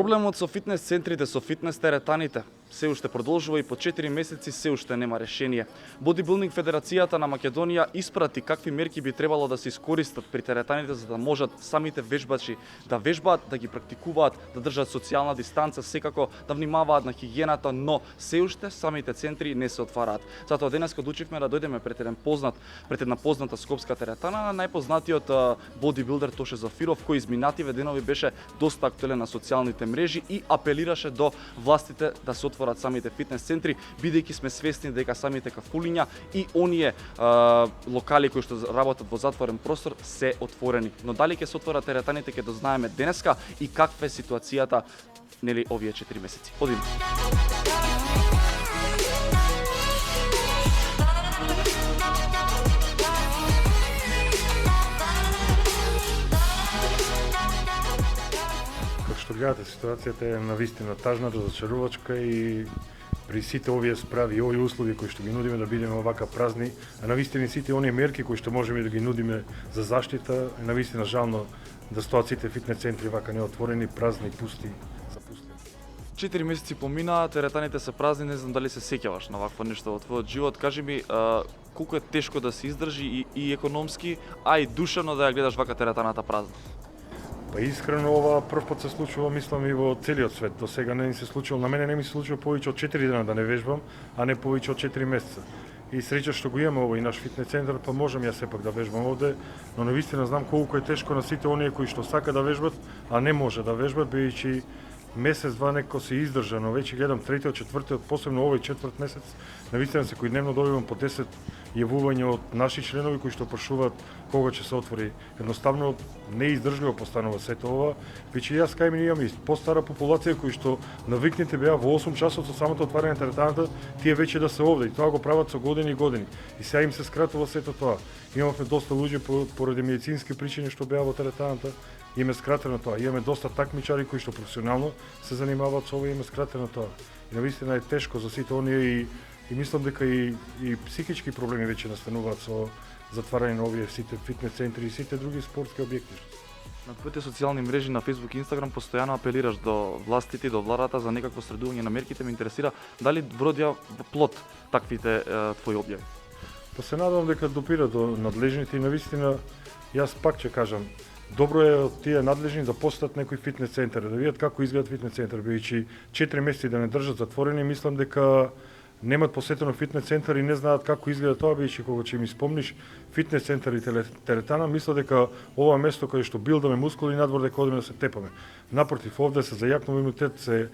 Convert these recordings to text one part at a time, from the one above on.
Проблемот со фитнес центрите, со фитнес теретаните, се уште продолжува и по 4 месеци се уште нема решение. Бодибилдинг Федерацијата на Македонија испрати какви мерки би требало да се искористат при теретаните за да можат самите вежбачи да вежбаат, да ги практикуваат, да држат социјална дистанца, секако да внимаваат на хигиената, но се уште самите центри не се отвараат. Затоа денеска одлучивме да дојдеме пред една позната скопска теретана на најпознатиот бодибилдер Тоше Зафиров, кој изминативе денови беше доста актуелен на социјалните мрежи и апелираше до властите да се отворат самите фитнес центри, бидејќи сме свесни дека самите кафулиња и оние локали кои што работат во затворен простор се отворени. Но дали ќе се отворат теретаните ќе дознаеме денеска и каква е ситуацијата нели овие 4 месеци. Одиме. Што гледате, ситуацијата е навистина тажна, разочарувачка и при сите овие справи и овие услови кои што ги нудиме да бидеме овака празни, а навистина сите оние мерки кои што можеме да ги нудиме за заштита, е навистина жално да стоат сите фитнес центри вака неотворени, празни, пусти, запустени. 4 месеци поминаа, теретаните се празни, не знам дали се сеќаваш на вакво нешто во твојот живот. Кажи ми, колку е тешко да се издржи и економски, а и душевно да ја гледаш вака теретаната празна? Па искрено ова прв пат се случува, мислам, и во целиот свет. До сега не ми се случило, на мене не ми се случува повеќе од 4 дена да не вежбам, а не повеќе од 4 месеца. И среќа што го имаме овој наш фитнес центар, па можам ја сепак да вежбам овде, но навистина знам колку е тешко на сите оние кои што сака да вежбат, а не може да вежбат, бидејќи месец-два неко се издржа, но веќе гледам третиот, четвртиот, посебно овој четврт месец, навистина секојдневно добивам по 10 јавувања од наши членови кои што прашуваат кога ќе се отвори. Едноставно неиздржливо постанува сето ова, бидејќи јас кај мене имам и постара популација кои што навикнете беа во 8 часот од самото отварање на теретаната, тие веќе да се овде и тоа го прават со години и години. И сега им се скратува сето тоа. Имавме доста луѓе поради медицински причини што беа во теретаната, име скратено тоа. Имаме доста такмичари кои што професионално се занимаваат со ова, име скратено тоа. И навистина е тешко за сите оние и мислам дека и психички проблеми веќе настануваат со затварање на овие сите фитнес центри и сите други спортски објекти. На твоите социјални мрежи на Facebook и Instagram постојано апелираш до властите и до владата за некакво средување на мерките. Ме интересира дали вродија плод таквите твои објави? Па се надевам дека допира до надлежните и навистина јас пак ќе кажам, добро е од тие надлежни да постат некој фитнес центар, да видат како изгледа фитнес центар, бидејќи 4 месеци да не држат затворени, мислам дека немат посетено фитнес центар и не знаат како изгледа тоа, бидејќи кога ќе ми спомниш фитнес центар и теретана, мисля дека ова место каде што билдаме мускули надвор дека одиме да се тепаме. Напротив, овде се зајакнува имунитет, се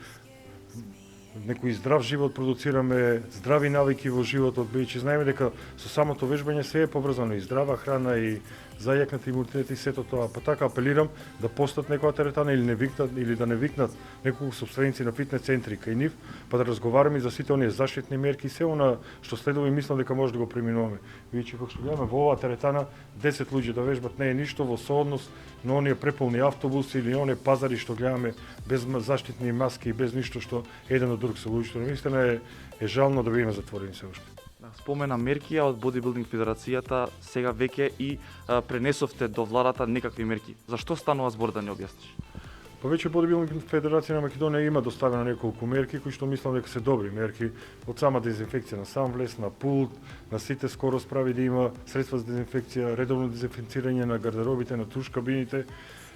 некој здрав живот продуцираме, здрави навики во животот, бидејќи знаеме дека со самото вежбање се е поврзано и здрава храна и зајакнат имунитет и сето тоа. Па така апелирам да постат некоја теретана или да не викнат неколку собственици на фитнес центри кај нив, па да разговараме за сите оние заштитни мерки и се она што следува и мислам дека може да го преминуваме. Бидејќи кога што гледаме во оваа теретана 10 луѓе да вежбат не е ништо во соодност на оние преполни автобуси или оние пазари што гледаме без заштитни маски и без ништо што еден од друг се луѓето. Навистина е жално да бидеме затворени се уште. Спомена мерки, а од Бодибилдинг Федерацијата сега веќе и пренесовте до владата некакви мерки. Зашто станува збор да не објасниш? Па веќе Бодибилдинг Федерација на Македонија има доставено неколку мерки кои што мислам дека се добри мерки, од сама дезинфекција на сам влез, на пулт, на сите скоро справи да има средства за дезинфекција, редовно дезинфекцирање на гардеробите, на туш кабините,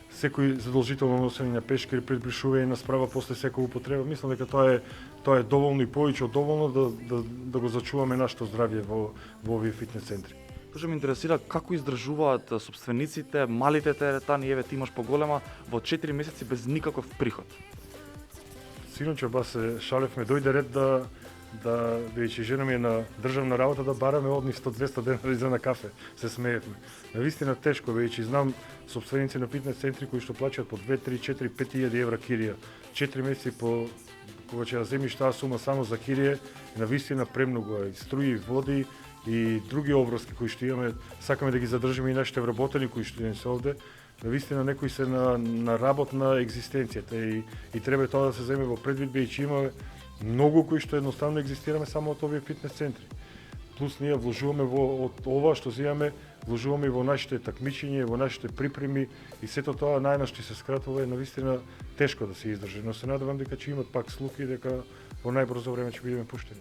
секој задолжително носење на пешкари пред бришување на справа после секоја употреба. Мислам дека тоа е доволно и повеќе од доволно да го зачуваме нашето здравје во овие фитнес центри. Тоа ме интересира како издржуваат собствениците, малите теретани, еве ти имаш поголема, во 4 месеци без никаков приход. Синоќа ба се шалевме, дојде ред да бидејќи жена ми е на државна работа да бараме од нив 100-200 денари за на кафе, се смеевме. Навистина тешко, бидејќи знам собственици на фитнес центри кои што плаќаат по 2, 3, 4, 5000 евра кирија. 4 месеци по кога ќе ја земиш таа сума само за кирија, навистина премногу е, струи, води и други обврски кои што имаме, сакаме да ги задржиме и нашите вработени кои што се овде. Навистина некои се на работ на екзистенцијата и треба тоа да се земе во предвид, бидејќи имаме многу кои што едноставно екзистираме само од овие фитнес центри. Плюс ние вложуваме во од ова што имаме, вложуваме и во нашите такмичења, во нашите припреми и сето тоа најнаш ќе се скратува е навистина тешко да се издржи, но се надевам дека ќе имат пак слуки и дека во најбрзо време ќе бидеме пуштени.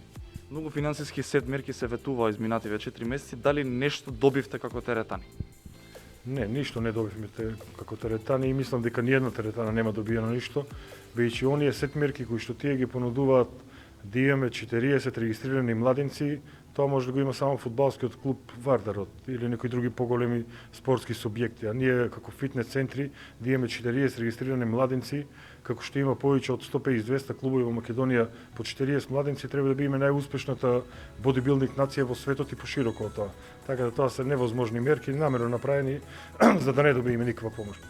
Многу финансиски сет мерки се ветува изминативе 4 месеци, дали нешто добивте како теретани? Не, ништо не добивме како теретани и мислам дека ниедна теретана нема добиено ништо, бидејќи оние сет мерки кои што тие ги понудуваат да имаме 40 регистрирани младинци, тоа може да го има само фудбалскиот клуб Вардарот или некои други поголеми спортски субјекти, а ние како фитнес центри да имаме 40 регистрирани младинци, како што има повеќе од 150-200 клубови во Македонија по 40 младинци, треба да бидеме најуспешната бодибилдинг нација во светот и пошироко од тоа. Така да тоа се невозможни мерки, намерно направени за да не добиеме никаква помош.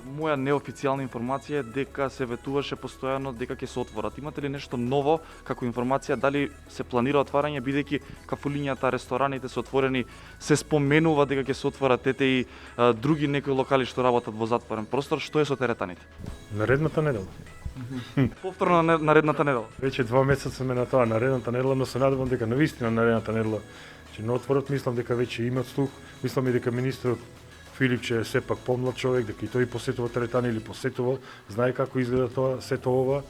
Моја неофицијална информација е дека се ветуваше постојано дека ќе се отворат. Имате ли нешто ново како информација, дали се планира отварање, бидејќи кафулињата, рестораните се отворени, се споменува дека ќе се отворат ете и други некои локали што работат во затворен простор, што е со теретаните? Наредната недела. Повторно наредната недела. Веќе 2 месеца сме на тоа наредната недела, но се надевам дека навистина наредната недела ќе не отворат, мислам дека веќе имат слух, мислам и дека министерот Филипче е сепак помлад човек, дека и тој посетува теретани или посетувал, знае како изгледа тоа, сето ова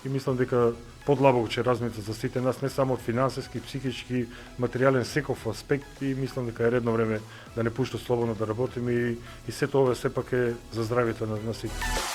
и мислам дека подлабоко ќе размислат за сите нас, не само од финансиски, психички, материјален, секов аспект и мислам дека е редно време да не пушта слободно да работиме и сето ова сепак е за здравјето на сите.